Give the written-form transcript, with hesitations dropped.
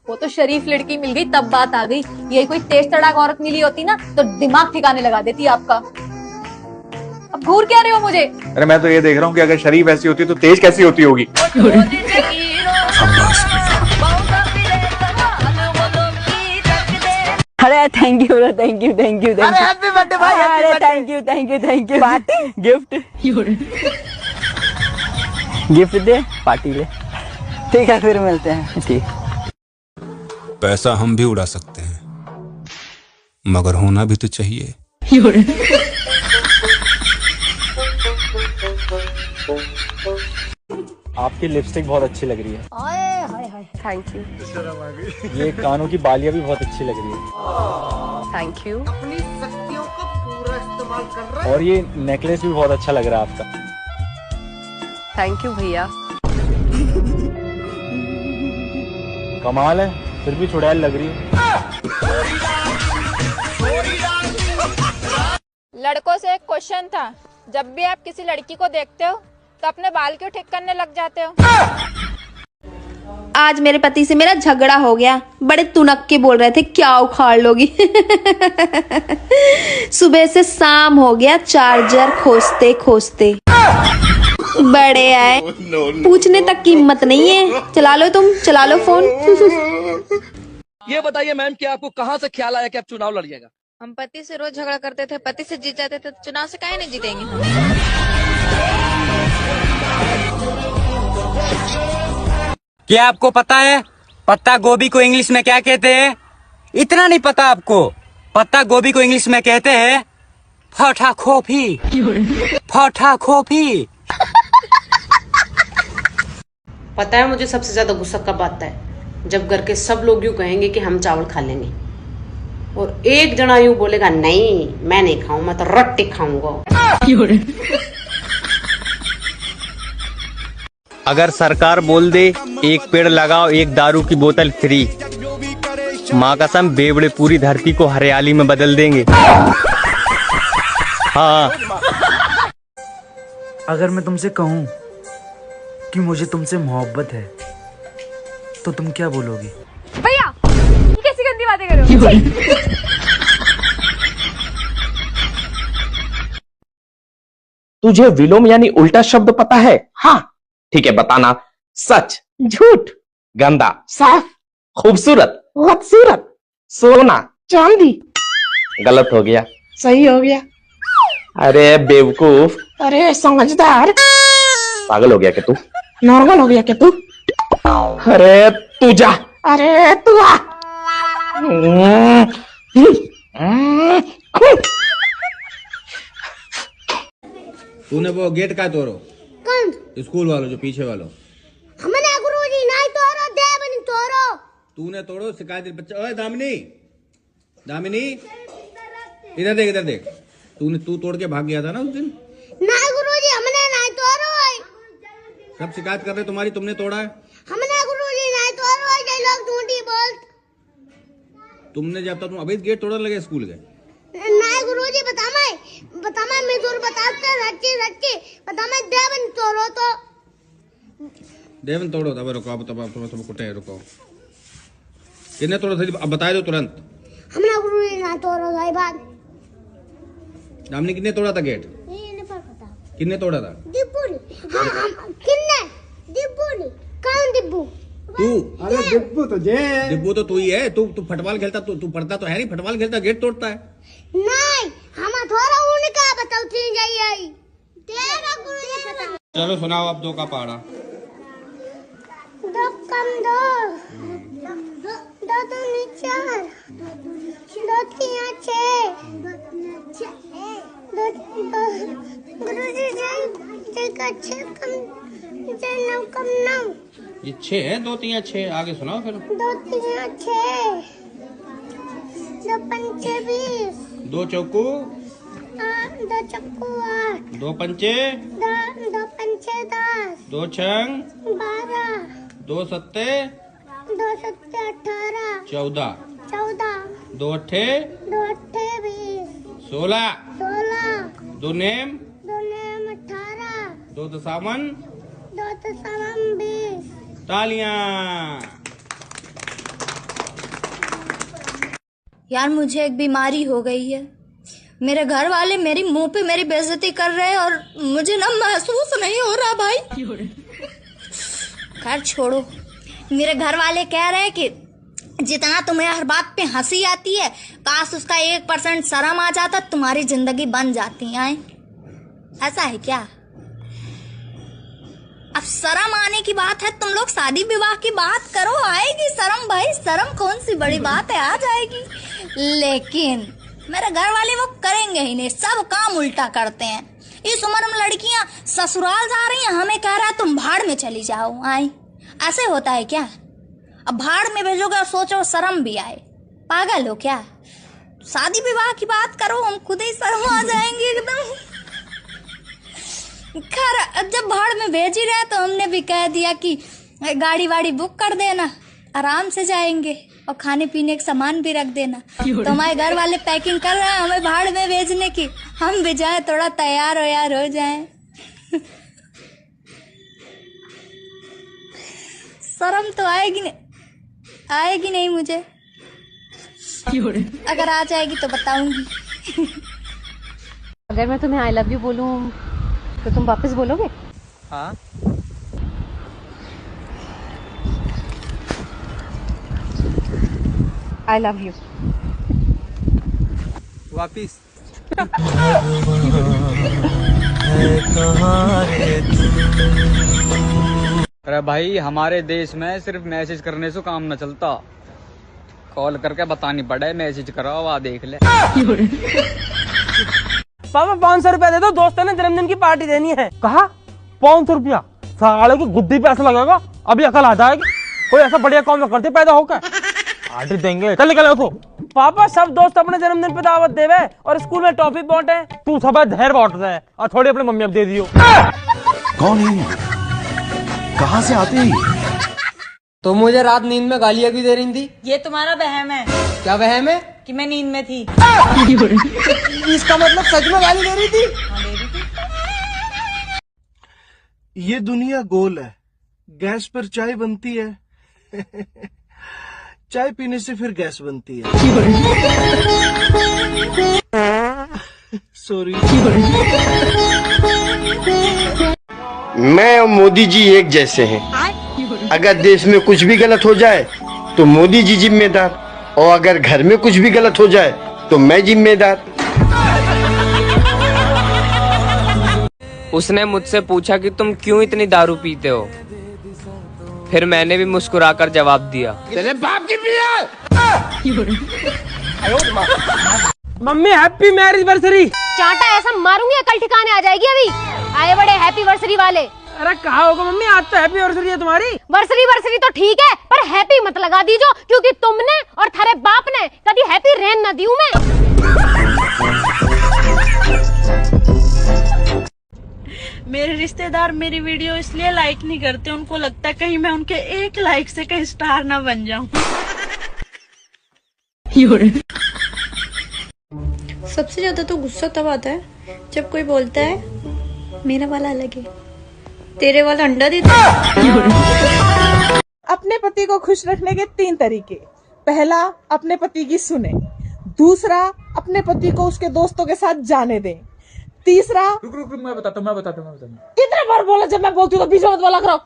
वो तो शरीफ लड़की मिल गई तब बात आ गई, ये कोई तेज तड़ाक औरत मिली होती ना तो दिमाग ठिकाने लगा देती आपका। अब घूर क्या रहे हो मुझे? अरे मैं तो ये देख रहा हूँ कि अगर शरीफ ऐसी होती तो तेज कैसी होती होगी। अरे thank you thank you thank you अरे हैप्पी बर्थडे भाई, अरे thank you thank you thank you. Party gift gift they, party ले। ठीक है फिर मिलते हैं। ठीक। पैसा हम भी उड़ा सकते हैं मगर होना भी तो चाहिए। आपकी लिपस्टिक बहुत अच्छी लग रही है। थैंक यू ये कानों की बालियां भी बहुत अच्छी लग रही है। Thank you. अपनी शक्तियों का पूरा इस्तेमाल कर रहा है। और ये नेकलेस भी बहुत अच्छा लग रहा है आपका। थैंक यू भैया। कमाल है, फिर भी चुड़ैल लग रही है। लड़कों से एक क्वेश्चन था, जब भी आप किसी लड़की को देखते हो तो अपने बाल क्यों ठीक करने लग जाते हो? आज मेरे पति से मेरा झगड़ा हो गया, बड़े तुनक के बोल रहे थे क्या उखाड़ लोगी। सुबह से शाम हो गया चार्जर खोजते खोजते, बड़े आए पूछने तक की हिम्मत नहीं है। चला लो तुम, चला लो फोन। ये बताइए मैम कि आपको कहाँ से ख्याल आया कि आप चुनाव लड़िएगा? हम पति से रोज झगड़ा करते थे, पति से जीत जाते थे, चुनाव से काहे नहीं जीतेंगे हम? क्या आपको पता है पत्ता गोभी को इंग्लिश में क्या कहते हैं? इतना नहीं पता आपको? पत्ता गोभी को इंग्लिश में कहते हैं फटा खोफी। फटा खोफी। पता है मुझे सबसे ज्यादा गुस्सा कब आता है? जब घर के सब लोग यूं कहेंगे कि हम चावल खा लेंगे और एक जना यूं बोलेगा नहीं मैं नहीं खाऊं, मैं तो रोटी खाऊंगा। अगर सरकार बोल दे एक पेड़ लगाओ एक दारू की बोतल फ्री, माँ कसम बेवड़े पूरी धरती को हरियाली में बदल देंगे। हाँ। अगर मैं तुमसे कहूं कि मुझे तुमसे मोहब्बत है तो तुम क्या बोलोगी? भैया ये कैसी गंदी बातें कर रहे हो? तुझे विलोम यानी उल्टा शब्द पता है? हाँ ठीक है बताना। सच, झूठ, गंदा, साफ, खूबसूरत, बदसूरत, सोना, चांदी। गलत हो गया, सही हो गया। अरे बेवकूफ, अरे समझदार। पागल हो गया क्या तू? नॉर्मल हो गया क्या तू? अरे तू जा, अरे तू आ। तूने वो गेट का तोड़ो? कौन? स्कूल वालों जो पीछे वालों। हमने गुरुजी नहीं तोड़ो, देवनी तोड़ो। तूने तोड़ो, शिकायत बच्चा। ओए दामिनी, दामिनी इधर देख, इधर देख। तू तोड़ के भाग गया था ना उस दिन। नहीं गुरुजी हमने नहीं तोड़ो। सब शिकायत कर रहे तुम्हारी, तुमने तोड़ा है। हमने गुरुजी नहीं तोड़ो, ये लोग झूठी बोल। तुमने जब तक तुम अभी गेट तोड़ने लगे स्कूल के। नहीं गुरुजी बता मैं मजदूर बताते सच्ची सच्ची बता मैं देवन तोड़ो तो देवन तोड़ो। तब रुको, तब कुटे रुको। कितने तोड़ो थे अब बता दो तुरंत। हमने गुरुजी नहीं तोड़ो भाई बात। हमने कितने तोड़ा था गेट? ये नहीं पता। कितने तोड़ा था? दिब्बू। हाँ हम कितने? दिब्बू नहीं। कौन दिब्बू? तू। अरे दिब्बू तो दिब्बू तो तू ही है। तू फुटबॉल खेलता, तू पढ़ता तो है नहीं। फुटबॉल खेलता गेट तोड़ता है। नहीं हम थोड़ा उनका बताओ तीन जाइए तेरा गुरुजी पता। चलो सुनाओ अब दो का पहाड़ा। दो कम दो दूनी चार, दो तीन छः, गुरुजी जय छः नौ कम नौ। ये 6 है, 2 3 6। आगे सुनाओ फिर। 2 3 6, 2 पंचे 20, 2 चौकू 2 चक्कू 8, 2 पंचे 2 पंचे 10, 2 छंग 12, 2 सत्ते 2 सत्ते 18, 14, 2 अट्ठे 20, 16, 2 नेम 18, 2 दशावन 2 20। तालियां। यार मुझे एक बीमारी हो गई है। मेरे घर वाले मेरी मुंह पे मेरी बेइज्जती कर रहे हैं और मुझे ना महसूस नहीं हो रहा भाई। खैर छोड़ो, मेरे घर वाले कह रहे हैं कि जितना तुम्हें हर बात पे हंसी आती है, काश उसका 1% शर्म आ जाता, तुम्हारी जिंदगी बन जाती है। ऐसा है क्या? अब शर्म आने की बात है, तुम लोग शादी विवाह की बात करो, आएगी शर्म भाई। शर्म कौन सी बड़ी बात है, आ जाएगी। लेकिन मेरे घर वाले वो करेंगे ही नहीं, सब काम उल्टा करते हैं। इस उम्र में लड़कियां ससुराल जा रही हैं, हमें कह रहा है तुम भाड़ में चली जाओ। आई ऐसे होता है क्या? अब भाड़ में भेजोगे और सोचो शर्म भी आए, पागल हो क्या? शादी विवाह की बात करो, हम खुद ही शर्म आ जाएंगे एकदम। खैर जब भाड़ में भेज ही रहे तो हमने भी कह दिया कि गाड़ी वाड़ी बुक कर देना, आराम से जाएंगे और खाने पीने का सामान भी रख देना। तो हमारे घर वाले पैकिंग कर रहे हैं हमें भाड़ में भेजने की, हम भी जाए थोड़ा तैयार हो जाए। शर्म तो आएगी नहीं मुझे। अगर आ जाएगी तो बताऊंगी। अगर मैं तुम्हें आई लव यू बोलूं तो तुम वापस बोलोगे? हाँ। आई लव यू वापिस। अरे भाई, हमारे देश में सिर्फ मैसेज करने से काम न चलता, कॉल करके बतानी पड़े मैसेज करो, आ देख ले। पापा 500 रुपया दे दो, दोस्तों ने जन्मदिन की पार्टी देनी है। कहा 500 रुपया? साले की गुद्दी पे ऐसा लगेगा, अभी अकल आ जाएगी। कोई ऐसा बढ़िया काम न करते पैदा होकर, पार्टी देंगे। चल निकल उठो। पापा सब दोस्त अपने जन्मदिन पे दावत देवे और स्कूल में टॉफी बांटे, तू सब ढेर बांटता है और थोड़ी अपनी मम्मी अब दे दियो। कौन है? कहाँ से आते हैं? तो मुझे रात नींद में गालियां भी दे रही थी। ये तुम्हारा वहम है। क्या वहम है? कि मैं नींद में थी। इसका मतलब सच में गाली दे रही थी? ये दुनिया गोल है, गैस पर चाय बनती है, चाय पीने से फिर गैस बनती है। सॉरी। मैं और मोदी जी एक जैसे हैं। अगर देश में कुछ भी गलत हो जाए तो मोदी जी जिम्मेदार, और अगर घर में कुछ भी गलत हो जाए तो मैं जिम्मेदार। उसने मुझसे पूछा कि तुम क्यों इतनी दारू पीते हो, फिर मैंने भी मुस्कुराकर जवाब दिया, तेरे बाप की पिया। Mummy happy marriage anniversary. चांटा ऐसा मारूंगी अकल ठिकाने आ जाएगी। अभी आए बड़े हैप्पी वर्सरी वाले। अरे कहा होगा मम्मी, आज तो हैप्पी वर्सरी है तुम्हारी। वर्सरी तो ठीक है, पर हैप्पी मत लगा दीजो, क्योंकि तुमने और थारे बाप ने कभी हैप्पी रहन न दियो मैं। मेरे रिश्तेदार मेरी वीडियो इसलिए लाइक नहीं करते, उनको लगता है कहीं मैं उनके 1 लाइक से कहीं स्टार ना बन जाऊं। सबसे ज्यादा तो गुस्सा तब आता है जब कोई बोलता है मेरा वाला अलग है, तेरे वाला अंडा देता है। अपने पति को खुश रखने के 3 तरीके। पहला, अपने पति की सुने। दूसरा, अपने पति को उसके दोस्तों के साथ जाने दें। तीसरा, रुक मैं बताता हूँ। कितने बार बोला जब मैं बोलती हूँ तो बीच में मत बोला करो।